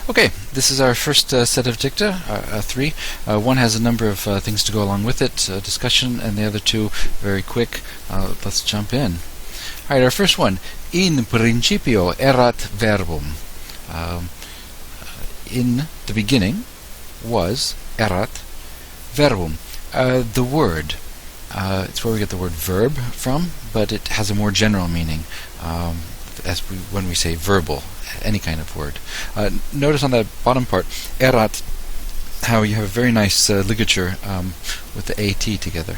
Okay, this is our first set of dicta, three. One has a number of things to go along with it, discussion, and the other two very quick. Let's jump in. Alright, our first one. In principio erat verbum. In the beginning was erat verbum. The word. It's where we get the word verb from, but it has a more general meaning when we say verbal, any kind of word. Notice on that bottom part, erat, how you have a very nice ligature with the AT together.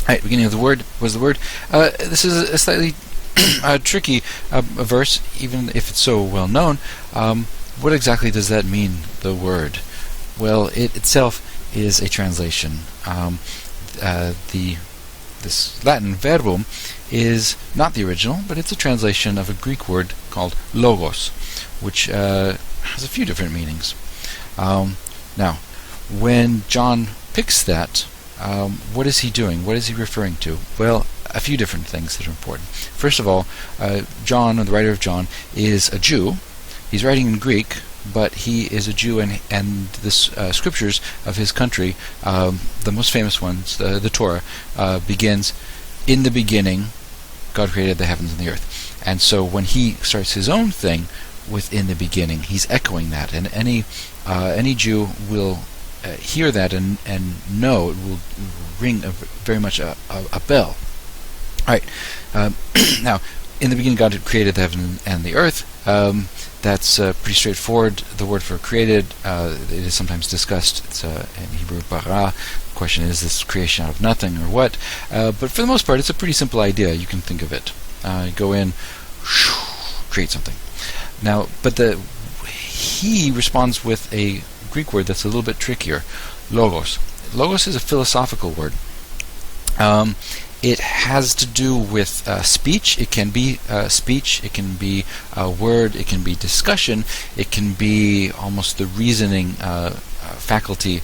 Alright, beginning of the word was the word. This is a slightly tricky verse, even if it's so well known. What exactly does that mean, the word? Well, it itself is a translation. This Latin verbum is not the original, but it's a translation of a Greek word called logos, which has a few different meanings. Now, when John picks that, what is he doing? What is he referring to? Well, a few different things that are important. First of all, John, or the writer of John, is a Jew. He's writing in Greek, but he is a Jew, and the scriptures of his country, the most famous ones, the Torah, begins, in the beginning, God created the heavens and the earth. And so when he starts his own thing within the beginning, he's echoing that, and any Jew will hear that and know it will ring very much a bell. All right. Now, in the beginning, God had created the heaven and the earth. That's pretty straightforward. The word for created, it is sometimes discussed. It's in Hebrew, bara. The question is this creation out of nothing or what? But for the most part, it's a pretty simple idea. You can think of it. Go in, create something. Now, but he responds with a Greek word that's a little bit trickier, logos. Logos is a philosophical word. It has to do with speech. It can be speech, it can be a word, it can be discussion, it can be almost the reasoning faculty.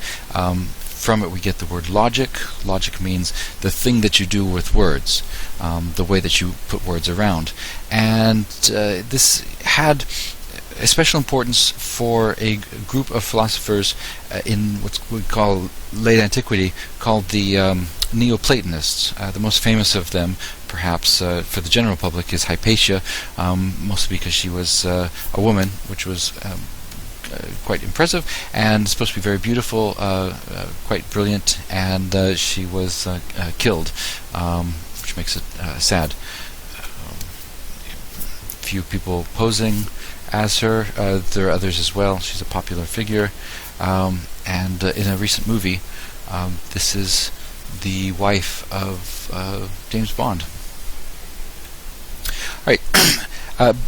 From it we get the word logic. Logic means the thing that you do with words, the way that you put words around. And this had a special importance for a group of philosophers in what we call late antiquity, called the Neoplatonists. The most famous of them, perhaps for the general public, is Hypatia, mostly because she was a woman, which was quite impressive and supposed to be very beautiful, quite brilliant, and she was killed, which makes it sad. Few people posing as her. There are others as well. She's a popular figure, and in a recent movie, this is the wife of James Bond. All right.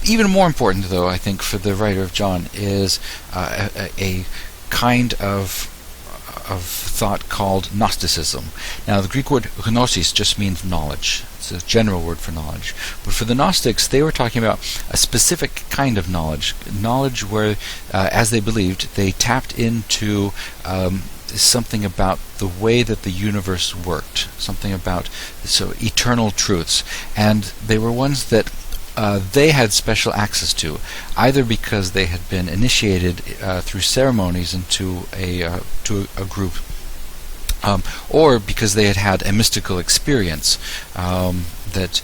Even more important, though, I think, for the writer of John is a kind of thought called Gnosticism. Now, the Greek word gnosis just means knowledge. It's a general word for knowledge. But for the Gnostics, they were talking about a specific kind of knowledge where, as they believed, they tapped into something about the way that the universe worked, something about eternal truths. And they were ones that they had special access to, either because they had been initiated through ceremonies into a group, or because they had had a mystical experience that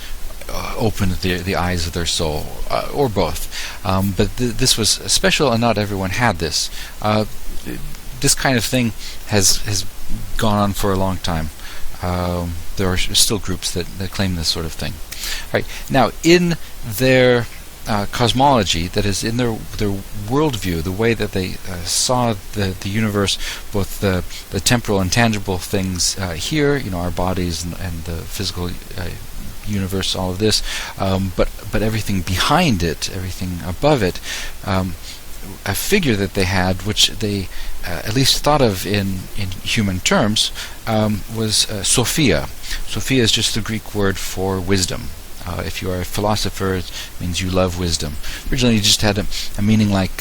opened the eyes of their soul, or both. But this was special, and not everyone had this. This kind of thing has gone on for a long time. There are still groups that claim this sort of thing. Right. Now, in their cosmology, that is, in their worldview, the way that they saw the universe, both the temporal and tangible things here, our bodies and the physical universe, all of this, but everything behind it, everything above it, a figure that they had, which they at least thought of in human terms, was Sophia. Sophia is just the Greek word for wisdom. If you are a philosopher, it means you love wisdom. Originally, it just had a meaning like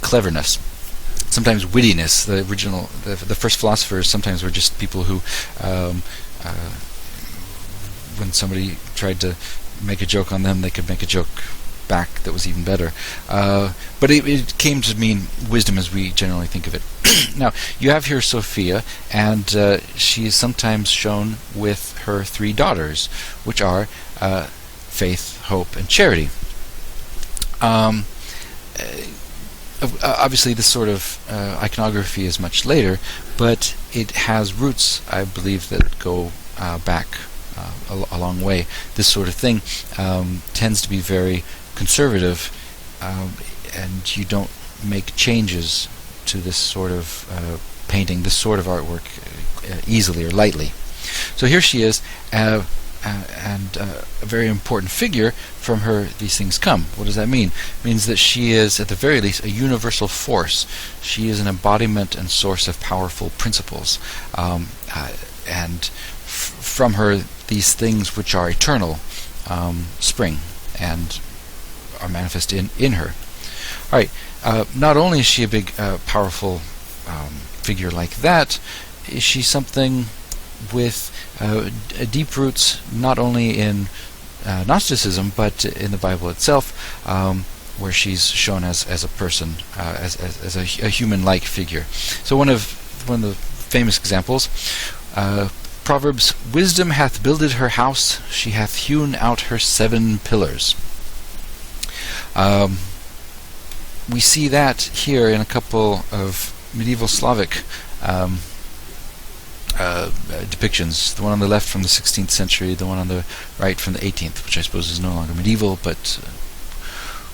cleverness, sometimes wittiness. The first philosophers sometimes were just people who, when somebody tried to make a joke on them, they could make a joke back that was even better. But it came to mean wisdom as we generally think of it. Now, you have here Sophia, and she is sometimes shown with her 3 daughters, which are faith, hope, and charity. Obviously, this sort of iconography is much later, but it has roots, I believe, that go back a long way. This sort of thing tends to be very conservative, and you don't make changes to this sort of painting, this sort of artwork easily or lightly. So here she is, and a very important figure. From her these things come. What does that mean? It means that she is, at the very least, a universal force. She is an embodiment and source of powerful principles, and from her these things which are eternal spring and are manifest in her. Alright, not only is she a big powerful figure like that, is she something with deep roots not only in Gnosticism but in the Bible itself, where she's shown as a person, as a human-like figure. So one of the famous examples, Proverbs, wisdom hath builded her house, she hath hewn out her 7 pillars. We see that here in a couple of medieval Slavic depictions. The one on the left from the 16th century, the one on the right from the 18th, which I suppose is no longer medieval, but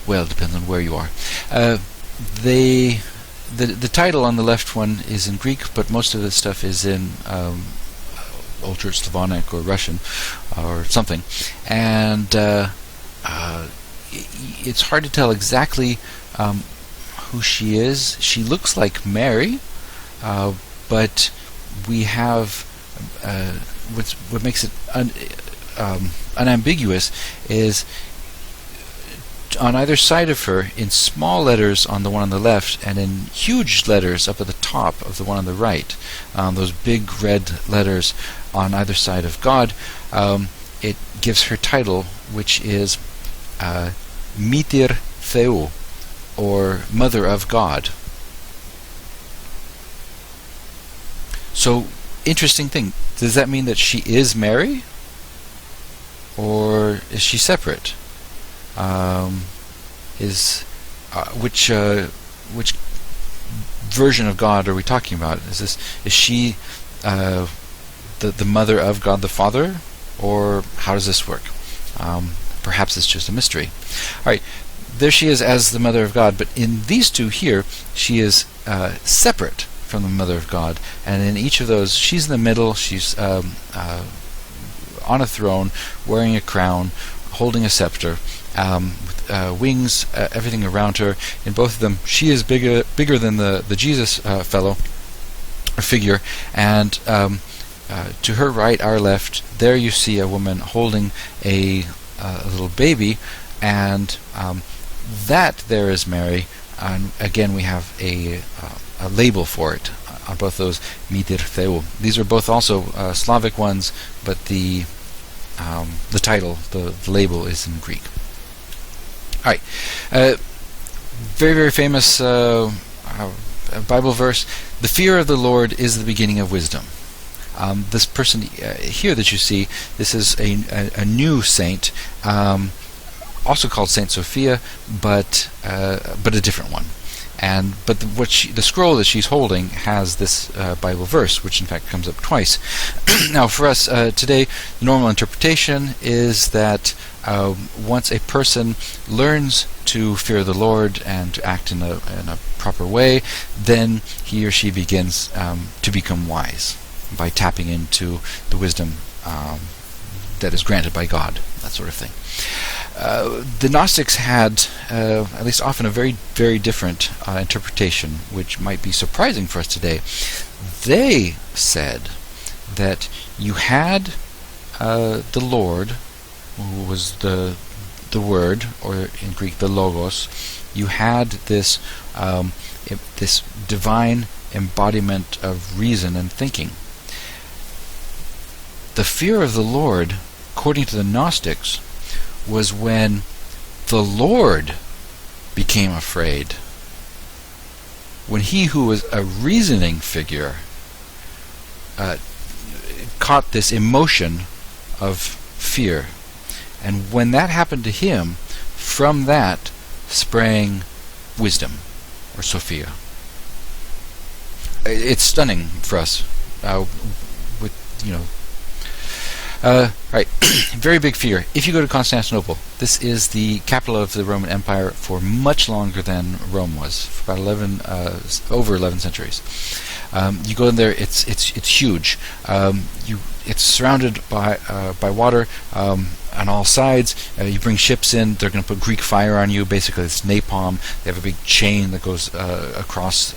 well, it depends on where you are. The title on the left one is in Greek, but most of the stuff is in Old Church Slavonic or Russian or something, and it's hard to tell exactly who she is. She looks like Mary, but we have what makes it unambiguous is on either side of her, in small letters on the one on the left and in huge letters up at the top of the one on the right, those big red letters on either side of God, it gives her title, which is Mitir Theou, or Mother of God. So, interesting thing. Does that mean that she is Mary? Or is she separate? Which version of God are we talking about? Is she the mother of God the Father? Or how does this work? Perhaps it's just a mystery. Alright, there she is as the Mother of God, but in these two here, she is separate from the Mother of God, and in each of those, she's in the middle. She's on a throne, wearing a crown, holding a scepter, with wings, everything around her. In both of them, she is bigger than the Jesus figure, and to her right, our left, there you see a woman holding a little baby, and that there is Mary. And again, we have a label for it on both those, Mitir Theou. These are both also Slavic ones, but the title, the label, is in Greek. All right, very, very famous Bible verse: "The fear of the Lord is the beginning of wisdom." This person here that you see, this is a new saint, also called Saint Sophia, but a different one. But the scroll that she's holding has this Bible verse, which in fact comes up twice. Now, for us today, the normal interpretation is that once a person learns to fear the Lord and to act in a proper way, then he or she begins to become wise by tapping into the wisdom that is granted by God, that sort of thing. The Gnostics had, at least often, a very, very different interpretation, which might be surprising for us today. They said that you had the Lord, who was the Word, or in Greek the Logos. You had this this divine embodiment of reason and thinking. The fear of the Lord, according to the Gnostics, was when the Lord became afraid. When he who was a reasoning figure caught this emotion of fear. And when that happened to him, from that sprang wisdom, or Sophia. It's stunning for us. Right, very big figure. If you go to Constantinople, this is the capital of the Roman Empire for much longer than Rome was, for about over 11 centuries. You go in there; it's huge. It's surrounded by water on all sides. You bring ships in; they're going to put Greek fire on you. Basically, it's napalm. They have a big chain that goes across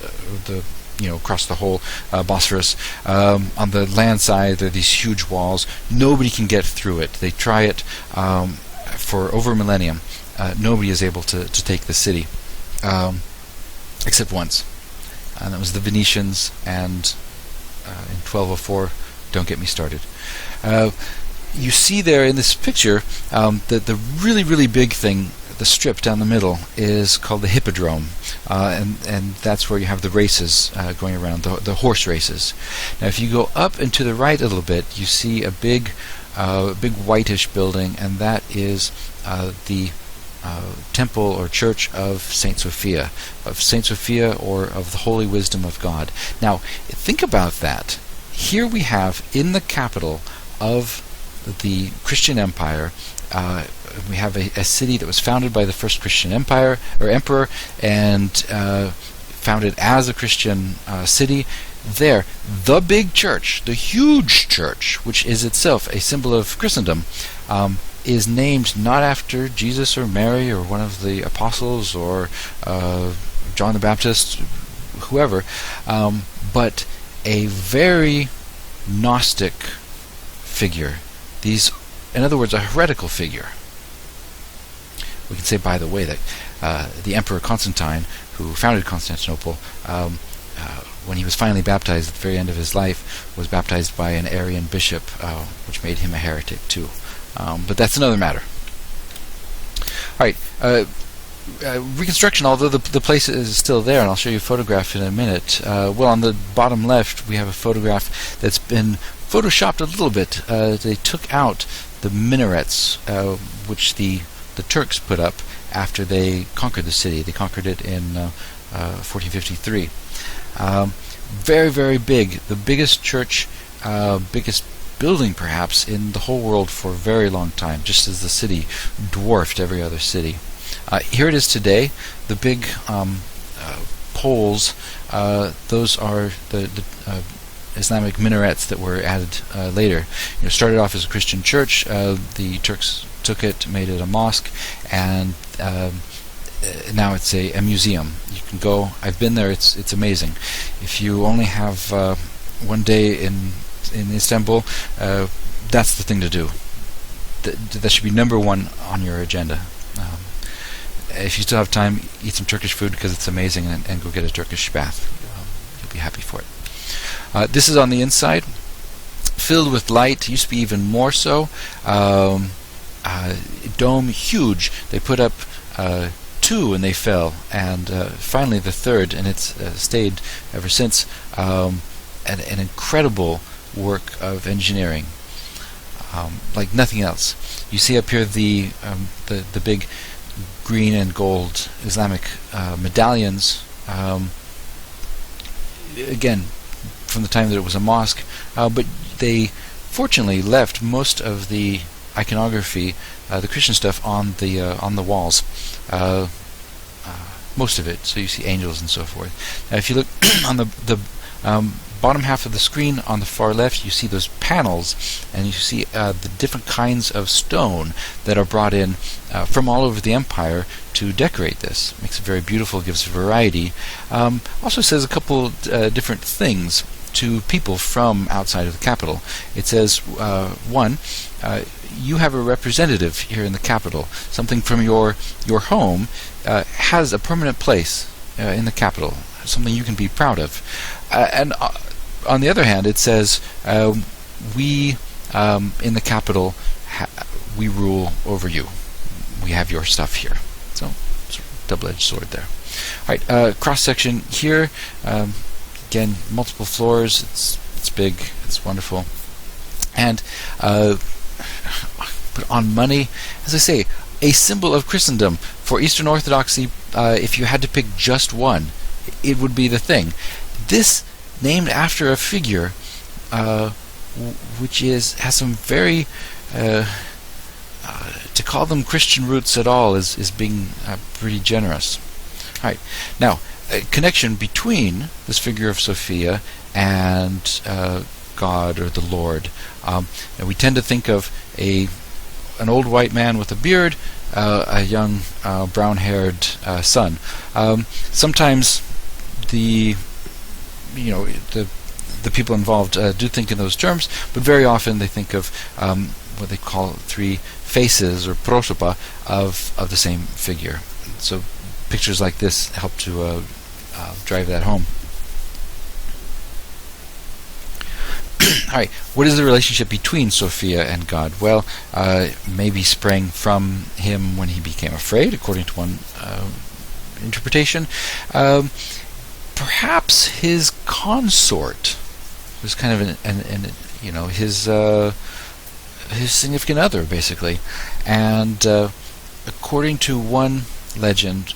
the whole Bosphorus. On the land side, there are these huge walls. Nobody can get through it. They try it for over a millennium. Nobody is able to take the city, except once. And that was the Venetians, and in 1204, don't get me started. You see there in this picture that the really, really big thing, the strip down the middle, is called the Hippodrome, and that's where you have the races going around, the horse races. Now, if you go up and to the right a little bit, you see a big whitish building, and that is the temple or church of Saint Sophia, or of the Holy Wisdom of God. Now, think about that. Here we have, in the capital of the Christian Empire, we have a city that was founded by the first Christian emperor, and founded as a Christian city. There, the big church, the huge church, which is itself a symbol of Christendom, is named not after Jesus or Mary or one of the apostles or John the Baptist, whoever, but a very Gnostic figure. In other words, a heretical figure. We can say, by the way, that the Emperor Constantine, who founded Constantinople, when he was finally baptized at the very end of his life, was baptized by an Arian bishop, which made him a heretic too. But that's another matter. All right, reconstruction, although the place is still there, and I'll show you a photograph in a minute. On the bottom left, we have a photograph that's been photoshopped a little bit. They took out the minarets, which the Turks put up after they conquered the city. They conquered it in 1453. Very, very big. The biggest church, biggest building perhaps in the whole world for a very long time, just as the city dwarfed every other city. Here it is today. The big poles, those are the Islamic minarets that were added later. Started off as a Christian church. The Turks took it, made it a mosque, and now it's a museum. You can go. I've been there. It's amazing. If you only have one day in Istanbul, that's the thing to do. That should be number one on your agenda. If you still have time, eat some Turkish food because it's amazing, and go get a Turkish bath. You'll be happy for it. This is on the inside, filled with light. Used to be even more so. Dome, huge. They put up two and they fell, and finally the third, and it's stayed ever since. An incredible work of engineering, like nothing else. You see up here the big green and gold Islamic medallions. Again, from the time that it was a mosque, but they fortunately left most of the iconography, the Christian stuff, on the walls. Most of it, so you see angels and so forth. Now, if you look on the bottom half of the screen on the far left, you see those panels, and you see the different kinds of stone that are brought in from all over the empire to decorate this. Makes it very beautiful, gives variety. Also says a couple different things to people from outside of the capital. It says, one, you have a representative here in the capital. Something from your home has a permanent place in the capital, something you can be proud of. And on the other hand, it says, we in the capital, we rule over you. We have your stuff here. double-edged sword there. All right, cross section here. Again, multiple floors. It's big. It's wonderful. And put on money, as I say, a symbol of Christendom. For Eastern Orthodoxy, if you had to pick just one, it would be the thing. This, named after a figure, which has some very to call them Christian roots at all is being pretty generous. All right, now a connection between this figure of Sophia and God or the Lord. And we tend to think of an old white man with a beard, a young brown-haired son. Sometimes the people involved do think in those terms, but very often they think of what they call three faces, or prosopa, of the same figure. So pictures like this help to drive that home. Alright, what is the relationship between Sophia and God? Well, maybe sprang from him when he became afraid, according to one interpretation. Perhaps his consort was kind of his significant other, basically. And according to one legend,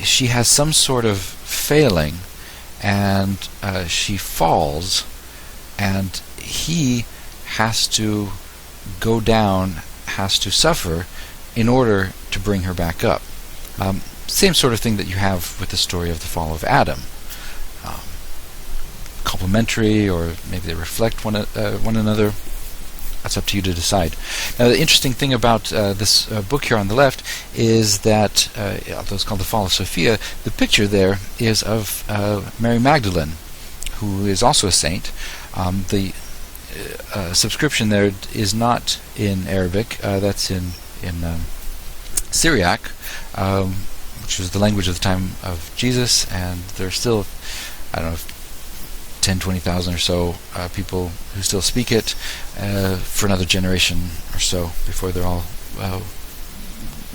she has some sort of failing, and she falls, and he has to go down, has to suffer in order to bring her back up. Same sort of thing that you have with the story of the fall of Adam. Complementary, or maybe they reflect one another. That's up to you to decide. Now, the interesting thing about this book here on the left is that, although it's called The Fall of Sophia, the picture there is of Mary Magdalene, who is also a saint. The subscription there is not in Arabic. That's in Syriac, which was the language of the time of Jesus, and there are still, 10, 20,000 or so people who still speak it for another generation or so before they're all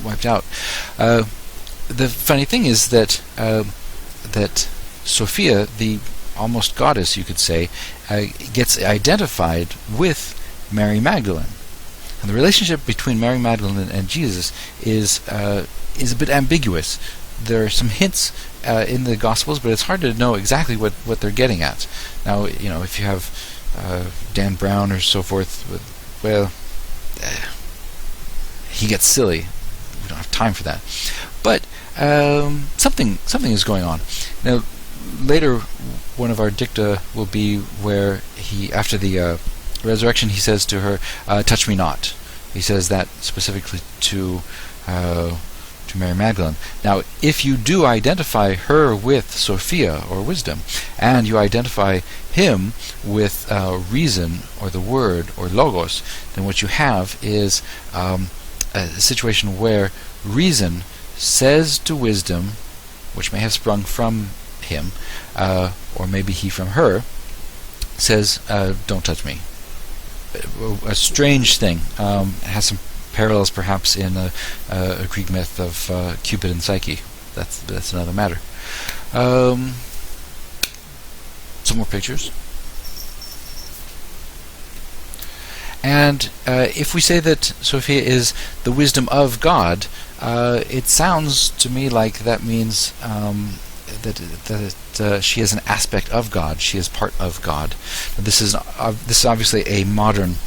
wiped out. The funny thing is that Sophia, the almost goddess, you could say, gets identified with Mary Magdalene. And the relationship between Mary Magdalene and Jesus is a bit ambiguous. There are some hints in the Gospels, but it's hard to know exactly what they're getting at. Now, if you have Dan Brown or so forth, he gets silly. We don't have time for that. But something is going on. Now, later, one of our dicta will be where he, after the resurrection, he says to her, "Touch me not." He says that specifically to Mary Magdalene. Now, if you do identify her with Sophia, or wisdom, and you identify him with reason, or the word, or logos, then what you have is a situation where reason says to wisdom, which may have sprung from him, or maybe he from her, says, "Don't touch me." A strange thing. It has some parallels perhaps in a Greek myth of Cupid and Psyche. That's another matter. Some more pictures. And if we say that Sophia is the wisdom of God, it sounds to me like that means that she is an aspect of God. She is part of God. This is obviously a modern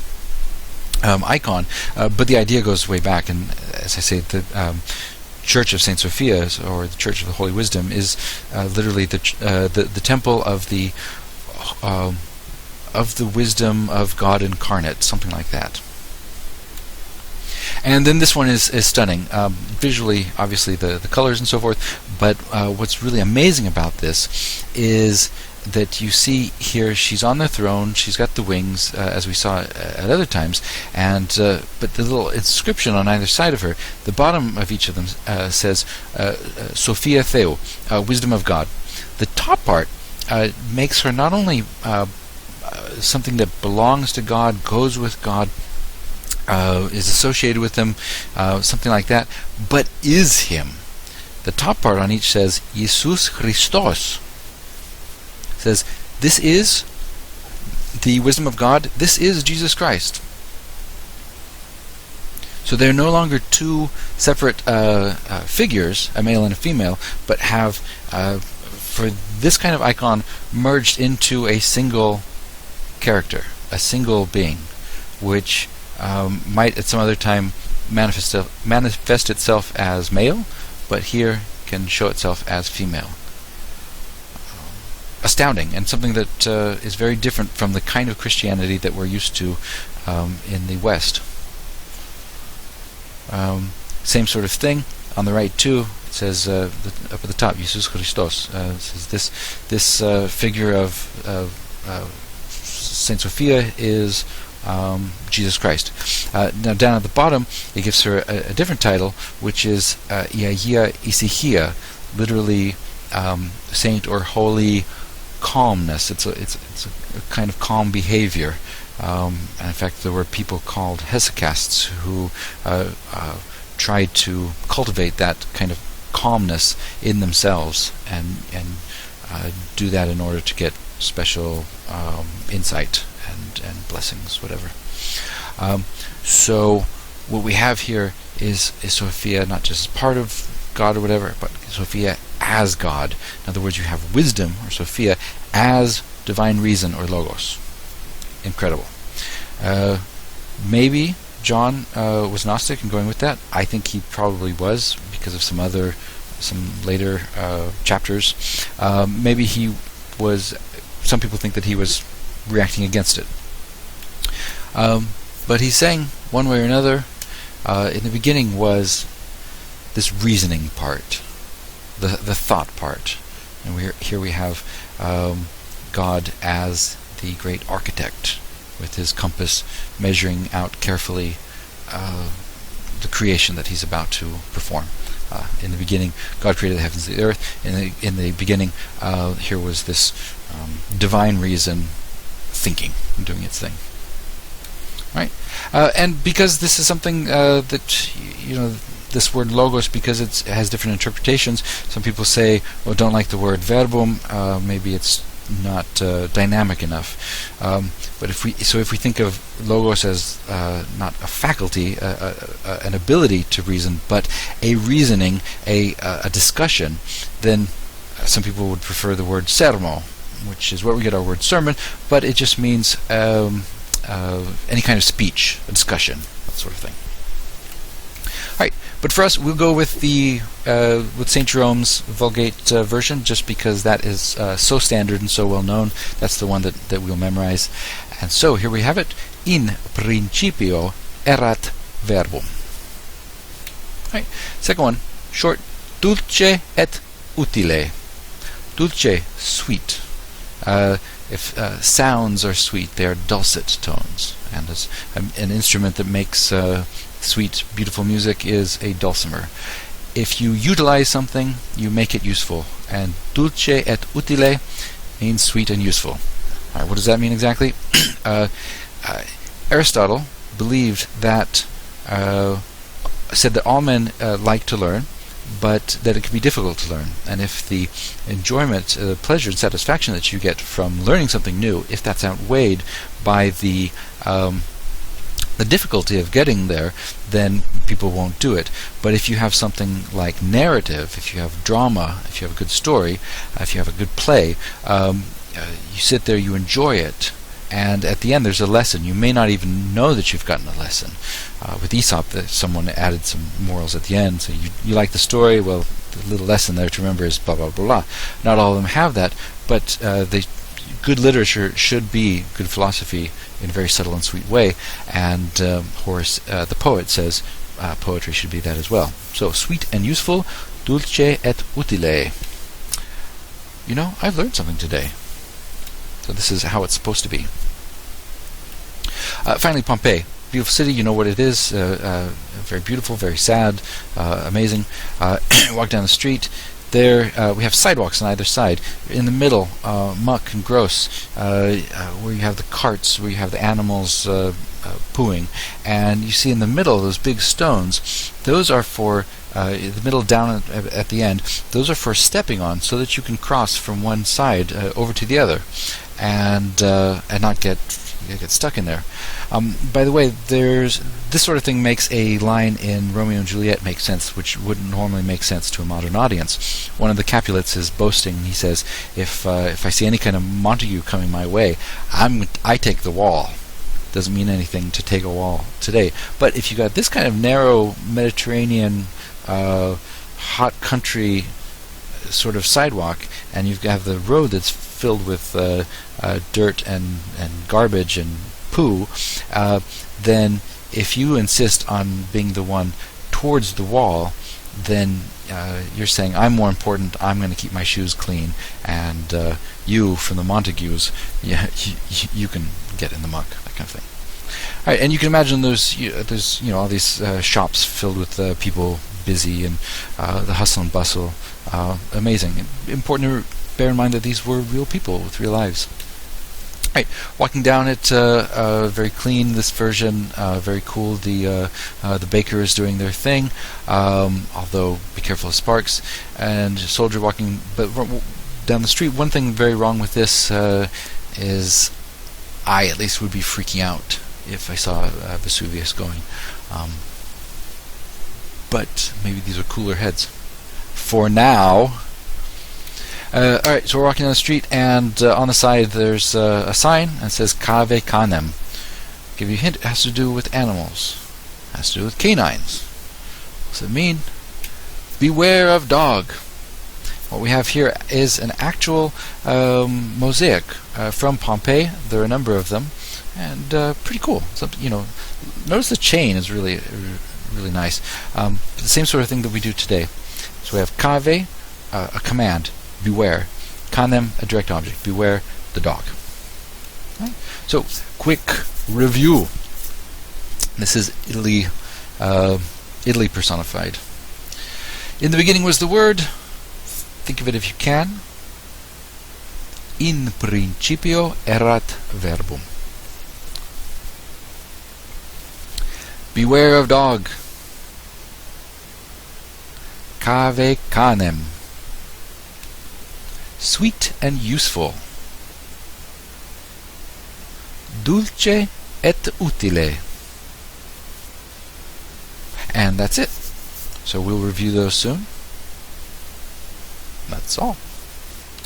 icon, but the idea goes way back. And as I say, the Church of Saint Sophia, or the Church of the Holy Wisdom, is literally the temple of the wisdom of God incarnate, something like that. And then this one is stunning. Visually, obviously, the colors and so forth, but what's really amazing about this is that you see here she's on the throne, she's got the wings, as we saw at other times, and but the little inscription on either side of her, the bottom of each of them says Sophia Theo, wisdom of God. The top part makes her not only something that belongs to God, goes with God, is associated with him, something like that, but is him. The top part on each says Jesus Christos. It says, this is the wisdom of God, this is Jesus Christ. So they're no longer two separate figures, a male and a female, but have, for this kind of icon, merged into a single character, a single being, which might at some other time manifest itself as male, but here can show itself as female. Astounding, and something that is very different from the kind of Christianity that we're used to in the West. Same sort of thing on the right too. It says up at the top, Jesus Christos. It says this figure of Saint Sophia is Jesus Christ. Now down at the bottom, it gives her a different title, which is Iaia Ησυχία, literally saint or holy calmness. It's a kind of calm behavior. And in fact, there were people called hesychasts who tried to cultivate that kind of calmness in themselves and do that in order to get special insight and blessings, whatever. So what we have here is Sophia not just as part of God or whatever, but Sophia as God. In other words, you have wisdom, or Sophia, as divine reason, or logos. Incredible. Maybe John was Gnostic in going with that. I think he probably was, because of some later chapters. Maybe he was. Some people think that he was reacting against it. But he's saying, one way or another, in the beginning was this reasoning part, the thought part, and here we have God as the great architect, with his compass measuring out carefully the creation that he's about to perform. In the beginning, God created the heavens and the earth. In the beginning, here was this divine reason thinking, doing its thing. Right? And because this is something that, this word logos, because it has different interpretations, some people say, well, don't like the word verbum, maybe it's not dynamic enough. But if we think of logos as not a faculty, an ability to reason, but a reasoning, a discussion, then some people would prefer the word sermo, which is where we get our word sermon, but it just means any kind of speech, a discussion, that sort of thing. Alright, but for us, we'll go with with St. Jerome's Vulgate version, just because that is so standard and so well known. That's the one that we'll memorize. And so here we have it. In principio erat verbum. Alright, second one, short. Dulce et utile. Dulce, sweet. If sounds are sweet, they are dulcet tones, and as an instrument that makes sweet, beautiful music is a dulcimer. If you utilize something, you make it useful, and dulce et utile means sweet and useful. All right, what does that mean exactly? Aristotle believed that said that all men like to learn, but that it can be difficult to learn. And if the enjoyment, the pleasure and satisfaction that you get from learning something new, if that's outweighed by the difficulty of getting there, then people won't do it. But if you have something like narrative, if you have drama, if you have a good story, if you have a good play, you sit there, you enjoy it, and at the end there's a lesson. You may not even know that you've gotten a lesson. With Aesop, someone added some morals at the end. So you like the story, well, the little lesson there to remember is blah, blah, blah, blah. Not all of them have that, but good literature should be good philosophy in a very subtle and sweet way, and Horace, the poet, says poetry should be that as well. So, sweet and useful, dulce et utile. I've learned something today. So this is how it's supposed to be. Finally, Pompeii. Beautiful city, you know what it is. Very beautiful, very sad, amazing. Walk down the street. There we have sidewalks on either side. In the middle, muck and gross, where you have the carts, where you have the animals pooing, and you see in the middle those big stones. Those are for the middle down at the end. Those are for stepping on, so that you can cross from one side over to the other, and not get stuck in there. By the way, this sort of thing makes a line in Romeo and Juliet make sense, which wouldn't normally make sense to a modern audience. One of the Capulets is boasting. He says, "If I see any kind of Montague coming my way, I take the wall." Doesn't mean anything to take a wall today, but if you got this kind of narrow Mediterranean hot country sort of sidewalk, and you have the road that's filled with dirt and garbage and poo, then if you insist on being the one towards the wall, then you're saying, I'm more important, I'm going to keep my shoes clean, and you, from the Montagues, you can get in the muck, that kind of thing. All right, and you can imagine there's all these shops filled with people busy, and the hustle and bustle. Amazing. Important to bear in mind that these were real people with real lives. Right, walking down it, very clean. This version, very cool. The baker is doing their thing, although be careful of sparks. And a soldier walking, down the street. One thing very wrong with this is, I at least would be freaking out if I saw Vesuvius going. But maybe these are cooler heads. For now. Alright, so we're walking down the street, and on the side there's a sign that says Cave Canem. Give you a hint, it has to do with animals. It has to do with canines. What does it mean? Beware of dog. What we have here is an actual mosaic from Pompeii. There are a number of them, and pretty cool. Notice the chain is really nice. The same sort of thing that we do today. So we have cave, a command. Beware. Canem, a direct object. Beware the dog. Right. So, quick review. This is Italy personified. In the beginning was the Word. Think of it if you can. In principio erat verbum. Beware of dog. Cave canem. Sweet and useful. Dulce et utile. And that's it. So we'll review those soon. That's all.